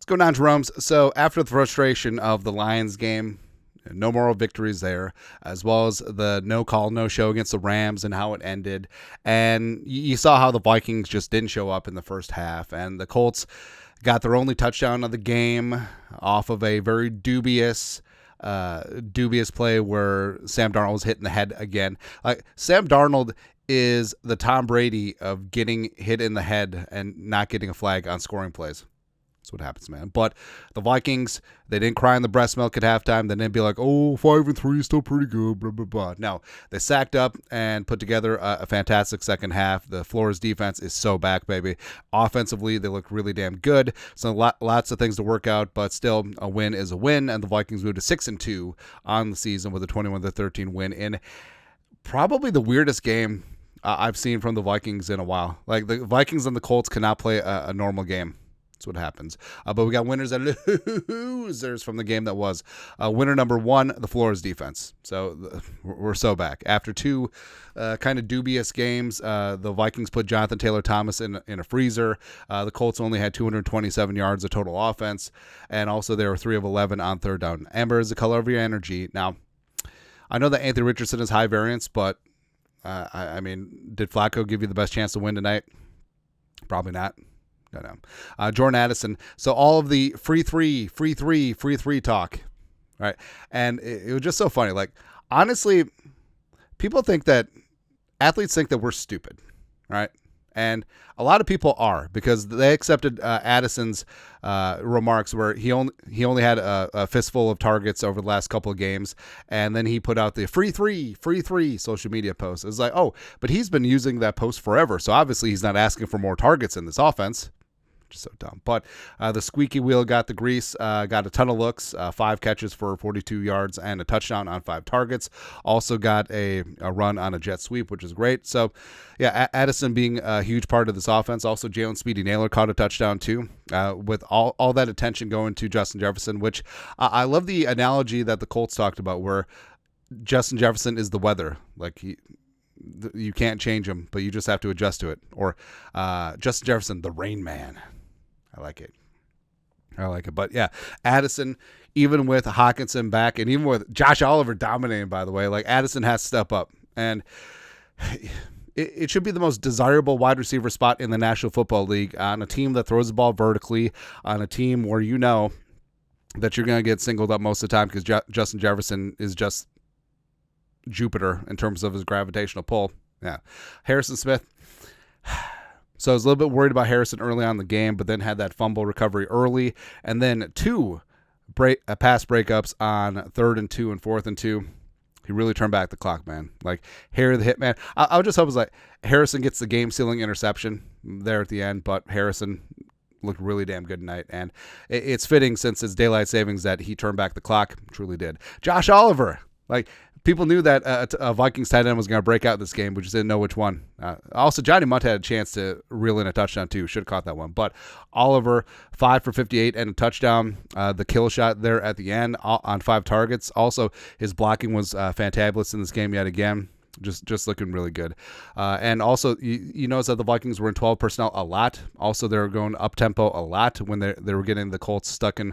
going on, Jerome's? So after the frustration of the Lions game, no moral victories there, as well as the no call, no show against the Rams and how it ended. And you saw how the Vikings just didn't show up in the first half. And the Colts got their only touchdown of the game off of a very dubious play where Sam Darnold was hit in the head again. Like, Sam Darnold is the Tom Brady of getting hit in the head and not getting a flag on scoring plays. That's what happens, man. But the Vikings, they didn't cry in the breast milk at halftime. They didn't be like, 5-3 is still pretty good, blah, blah, blah. No, they sacked up and put together a fantastic second half. The Flores defense is so back, baby. Offensively, they look really damn good. So lots of things to work out, but still, a win is a win. And the Vikings moved to 6-2 on the season with a 21-13 win in probably the weirdest game I've seen from the Vikings in a while. Like, the Vikings and the Colts cannot play a normal game. That's what happens. But we got winners and losers from the game that was. Winner number one, the Flores defense. So we're so back. After two kind of dubious games, the Vikings put Jonathan Taylor Thomas in a freezer. The Colts only had 227 yards of total offense. And also they were 3 of 11 on third down. Amber is the color of your energy. Now, I know that Anthony Richardson is high variance, but I mean, did Flacco give you the best chance to win tonight? Probably not. No. Jordan Addison. So all of the free three talk, right? And it was just so funny. Like, honestly, athletes think that we're stupid, right? And a lot of people are, because they accepted Addison's remarks where he only had a fistful of targets over the last couple of games, and then he put out the free three social media post. It's like, oh, but he's been using that post forever, so obviously he's not asking for more targets in this offense. Just so dumb. But the squeaky wheel got the grease, got a ton of looks, 5 catches for 42 yards and a touchdown on 5 targets. Also got a run on a jet sweep, which is great. So, yeah, Addison being a huge part of this offense. Also, Jalen Speedy Naylor caught a touchdown too, with all that attention going to Justin Jefferson, which I love the analogy that the Colts talked about where Justin Jefferson is the weather. Like, you can't change him, but you just have to adjust to it. Or Justin Jefferson, the Rain Man. I like it. But yeah, Addison, even with Hawkinson back and even with Josh Oliver dominating, by the way, like, Addison has to step up. And it should be the most desirable wide receiver spot in the National Football League on a team that throws the ball vertically, on a team where you know that you're going to get singled up most of the time because Justin Jefferson is just Jupiter in terms of his gravitational pull. Yeah. Harrison Smith. So I was a little bit worried about Harrison early on in the game, but then had that fumble recovery early, and then 2 pass breakups on 3rd and 2 and 4th and 2. He really turned back the clock, man. Like, Harry the Hitman. I would just hope it was like Harrison gets the game-sealing interception there at the end, but Harrison looked really damn good tonight, and it's fitting since it's daylight savings that he turned back the clock. Truly did. Josh Oliver. Like, people knew that a Vikings tight end was going to break out this game. We just didn't know which one. Also, Johnny Munt had a chance to reel in a touchdown, too. Should have caught that one. But Oliver, 5 for 58 and a touchdown. The kill shot there at the end on 5 targets. Also, his blocking was fantabulous in this game yet again. Just looking really good. And also, you notice that the Vikings were in 12 personnel a lot. Also, they were going up-tempo a lot when they were getting the Colts stuck in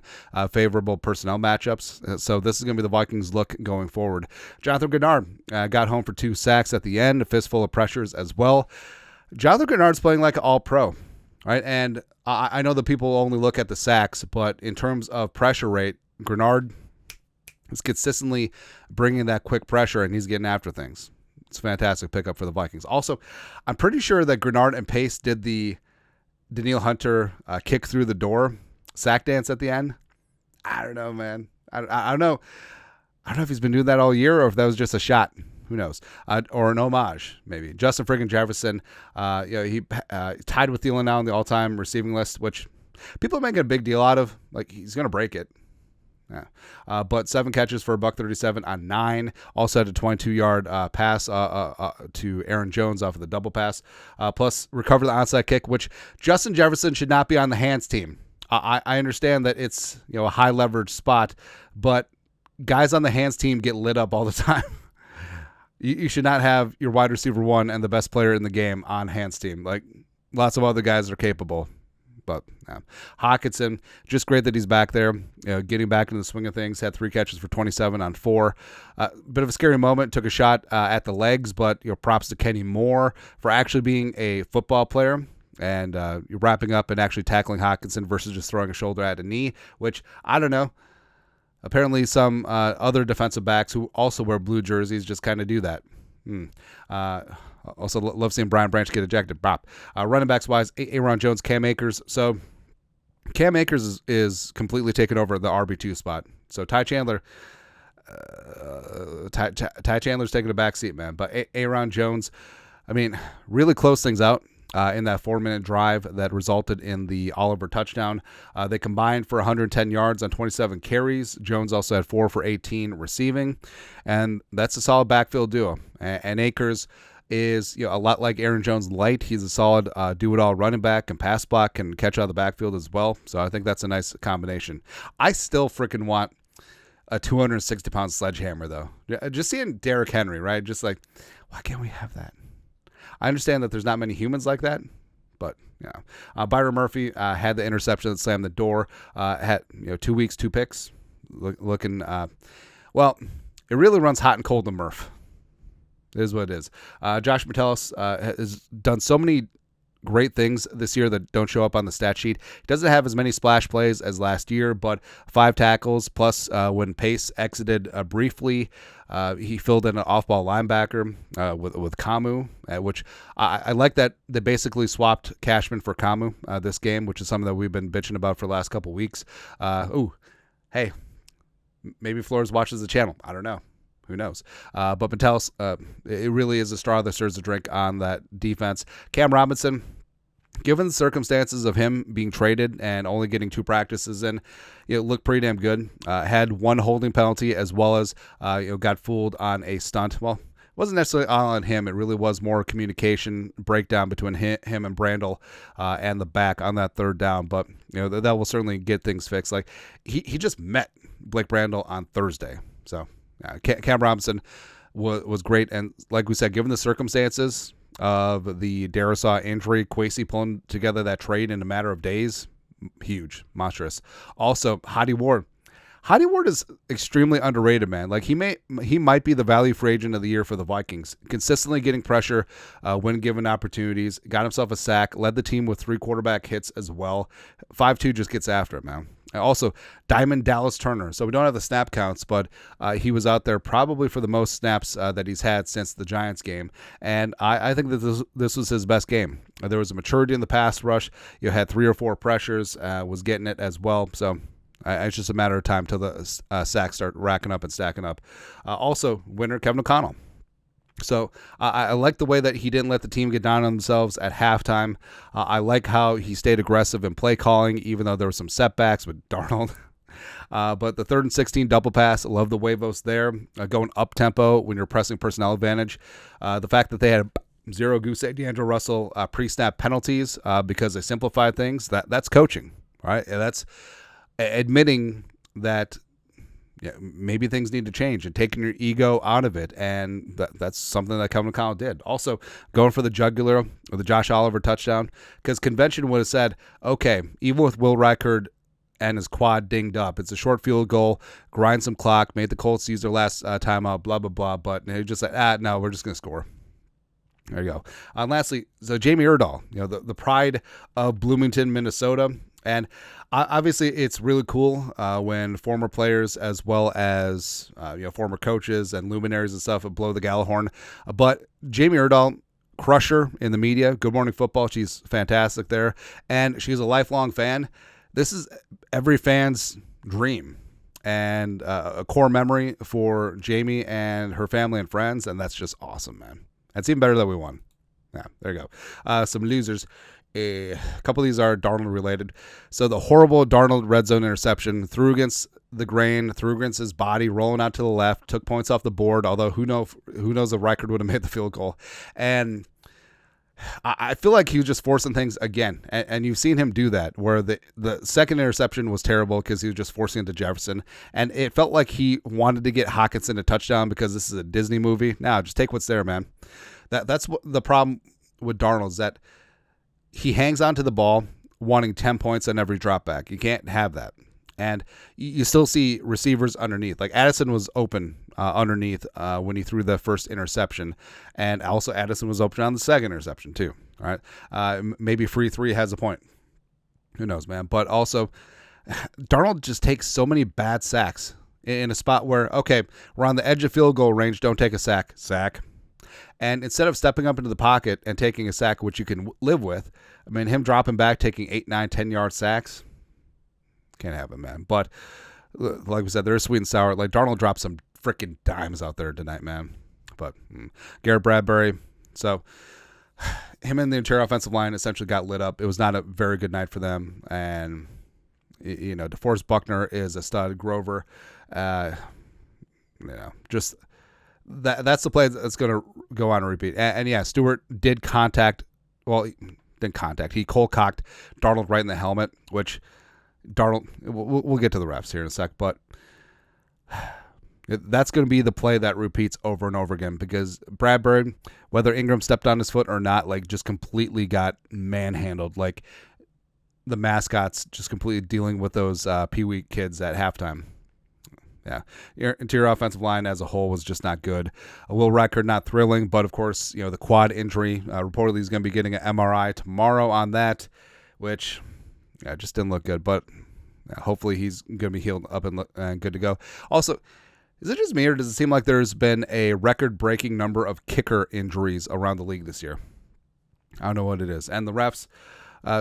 favorable personnel matchups. So this is going to be the Vikings' look going forward. Jonathan Grenard got home for 2 sacks at the end, a fistful of pressures as well. Jonathan Grenard's playing like an all-pro, right? And I know that people only look at the sacks, but in terms of pressure rate, Grenard is consistently bringing that quick pressure, and he's getting after things. It's a fantastic pickup for the Vikings. Also, I'm pretty sure that Grenard and Pace did the Danielle Hunter kick through the door sack dance at the end. I don't know, man. I don't know. I don't know if he's been doing that all year or if that was just a shot. Who knows? Or an homage, maybe. Justin friggin' Jefferson, he tied with Thielen now on the all-time receiving list, which people are making a big deal out of. Like, he's going to break it. Yeah. But 7 catches for $137 on 9. Also had a 22-yard pass to Aaron Jones off of the double pass. Plus recovered the onside kick, which Justin Jefferson should not be on the hands team. I understand that it's a high leverage spot, but guys on the hands team get lit up all the time. You should not have your wide receiver 1 and the best player in the game on hands team. Like, lots of other guys are capable. But Hockenson, just great that he's back there, getting back into the swing of things. Had 3 catches for 27 on 4. Bit of a scary moment. Took a shot at the legs, but props to Kenny Moore for actually being a football player and you're wrapping up and actually tackling Hockenson versus just throwing a shoulder at a knee, which I don't know. Apparently, some other defensive backs who also wear blue jerseys just kind of do that. Also, love seeing Brian Branch get ejected. Running backs wise, Aaron Jones, Cam Akers. So Cam Akers is completely taken over the RB2 spot. So Ty Chandler's taking a back seat, man. But Aaron Jones, I mean, really close things out in that 4-minute drive that resulted in the Oliver touchdown. They combined for 110 yards on 27 carries. Jones also had 4 for 18 receiving, and that's a solid backfield duo. And Akers is a lot like Aaron Jones light. He's a solid do-it-all running back and pass block and catch out of the backfield as well. So I think that's a nice combination. I still freaking want a 260-pound sledgehammer, though. Just seeing Derrick Henry, right? Just like, why can't we have that? I understand that there's not many humans like that, but Byron Murphy had the interception that slammed the door. Had 2 weeks, 2 picks. Looking, well, it really runs hot and cold to Murph. It is what it is. Josh Metellus has done so many great things this year that don't show up on the stat sheet. He doesn't have as many splash plays as last year, but 5 tackles, plus when Pace exited briefly, he filled in an off-ball linebacker with Kamu, which I like that they basically swapped Cashman for Kamu this game, which is something that we've been bitching about for the last couple weeks. Hey, maybe Flores watches the channel. I don't know. Who knows? But Metellus, it really is a straw that stirs the drink on that defense. Cam Robinson, given the circumstances of him being traded and only getting 2 practices in, looked pretty damn good. Had 1 holding penalty as well as got fooled on a stunt. Well, it wasn't necessarily all on him. It really was more communication breakdown between him and Brandel and the back on that 3rd down. But that will certainly get things fixed. Like he just met Blake Brandel on Thursday, so. Cam Robinson was great, and like we said, given the circumstances of the Darisaw injury, Kwesi pulling together that trade in a matter of days, huge, monstrous. Also, Hadi Ward. Hadi Ward is extremely underrated, man. Like he might be the value free agent of the year for the Vikings. Consistently getting pressure when given opportunities. Got himself a sack. Led the team with 3 quarterback hits as well. 5'2" just gets after it, man. And also, Diamond Dallas Turner. So we don't have the snap counts, but he was out there probably for the most snaps that he's had since the Giants game. And I think that this was his best game. There was a maturity in the pass rush. You had 3 or 4 pressures, was getting it as well. So it's just a matter of time till the sacks start racking up and stacking up. Also, winner Kevin O'Connell. So I like the way that he didn't let the team get down on themselves at halftime. I like how he stayed aggressive in play calling, even though there were some setbacks with Darnold. But the 3rd and 16 double pass, I love the huevos there. Going up tempo when you're pressing personnel advantage. The fact that they had 0 goose egg D'Angelo Russell pre-snap penalties because they simplified things, that's coaching, right? And that's admitting that maybe things need to change and taking your ego out of it, and that's something that Kevin O'Connell did. Also, going for the jugular or the Josh Oliver touchdown, because convention would have said, okay, even with Will Reichard and his quad dinged up, it's a short field goal, grind some clock, made the Colts use their last timeout, blah, blah, blah, but they just like, no, we're just going to score. There you go. And lastly, so Jamie Erdahl, the pride of Bloomington, Minnesota. And obviously, it's really cool when former players as well as former coaches and luminaries and stuff blow the Gallahorn. But Jamie Erdahl, crusher in the media, Good Morning Football, she's fantastic there. And she's a lifelong fan. This is every fan's dream and a core memory for Jamie and her family and friends. And that's just awesome, man. That's even better that we won. Yeah, there you go. Some losers. A couple of these are Darnold related. So the horrible Darnold red zone interception, threw against the grain, threw against his body, rolling out to the left, took points off the board, although who knows if Reichard would have made the field goal. And I feel like he was just forcing things again. And you've seen him do that, where the second interception was terrible because he was just forcing it to Jefferson. And it felt like he wanted to get Hockenson a touchdown because this is a Disney movie. Now, just take what's there, man. That's what the problem with Darnold is, that he hangs on to the ball wanting 10 points on every drop back. You can't have that. And you still see receivers underneath. Like Addison was open underneath when he threw the first interception. And also Addison was open on the second interception too. All right. Maybe free 3 has a point. Who knows, man? But also, Darnold just takes so many bad sacks in a spot where, okay, we're on the edge of field goal range. Don't take a sack. And instead of stepping up into the pocket and taking a sack, which you can live with, I mean, him dropping back, taking 8, 9, 10-yard sacks, can't happen, man. But like we said, they're sweet and sour. Like Darnold dropped some freaking dimes out there tonight, man. But Garrett Bradbury, so him and the interior offensive line essentially got lit up. It was not a very good night for them. And, you know, DeForest Buckner is a stud. Grover, just that's the play that's going to go on and repeat. And yeah, Stewart did contact. Well, he didn't contact. He cold-cocked Darnold right in the helmet, which Darnold, we'll get to the refs here in a sec, but that's going to be the play that repeats over and over again because Bradbury, whether Ingram stepped on his foot or not, like just completely got manhandled. Like the mascots just completely dealing with those Pee-wee kids at halftime. Yeah, your interior offensive line as a whole was just not good. Will Record not thrilling, but of course, you know, the quad injury, reportedly he's going to be getting an MRI tomorrow on that, which just didn't look good, but hopefully he's going to be healed up and good to go. Also, is it just me or does it seem like there's been a record-breaking number of kicker injuries around the league this year? I don't know what it is. And the refs,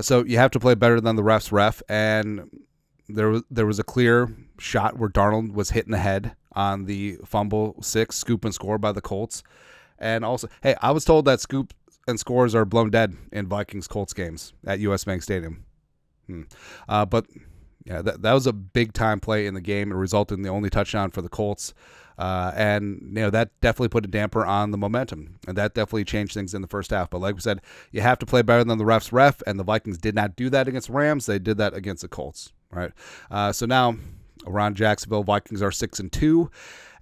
so you have to play better than the refs ref, and there was a clear shot where Darnold was hit in the head on the fumble 6, scoop and score by the Colts. And also, hey, I was told that scoop and scores are blown dead in Vikings-Colts games at US Bank Stadium. But yeah, that was a big-time play in the game. It resulted in the only touchdown for the Colts. And, you know, that definitely put a damper on the momentum. And that definitely changed things in the first half. But like we said, you have to play better than the refs ref, and the Vikings did not do that against Rams. They did that against the Colts. Right. So now around Jacksonville, Vikings are 6-2,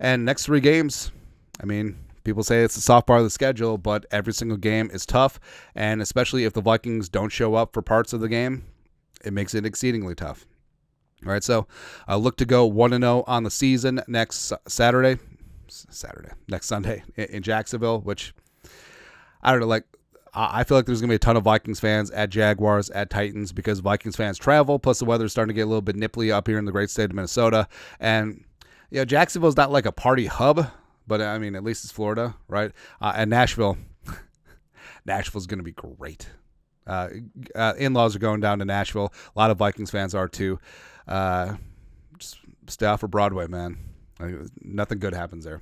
and next 3 games, I mean, people say it's the soft part of the schedule, but every single game is tough, and especially if the Vikings don't show up for parts of the game, it makes it exceedingly tough. All right, so look to go 1-0 on the season next next Sunday in Jacksonville, which I don't know, like, I feel like there's going to be a ton of Vikings fans at Jaguars, at Titans, because Vikings fans travel, plus the weather's starting to get a little bit nipply up here in the great state of Minnesota. And, you know, Jacksonville's not like a party hub, but, I mean, at least it's Florida, right? And Nashville's going to be great. In-laws are going down to Nashville. A lot of Vikings fans are, too. Just stay off of Broadway, man. Nothing good happens there.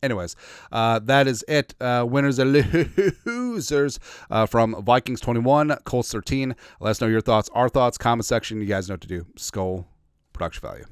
Anyways, that is it. Winners and losers from Vikings 21, Colts 13. Let us know your thoughts, our thoughts, comment section. You guys know what to do. Skull production value.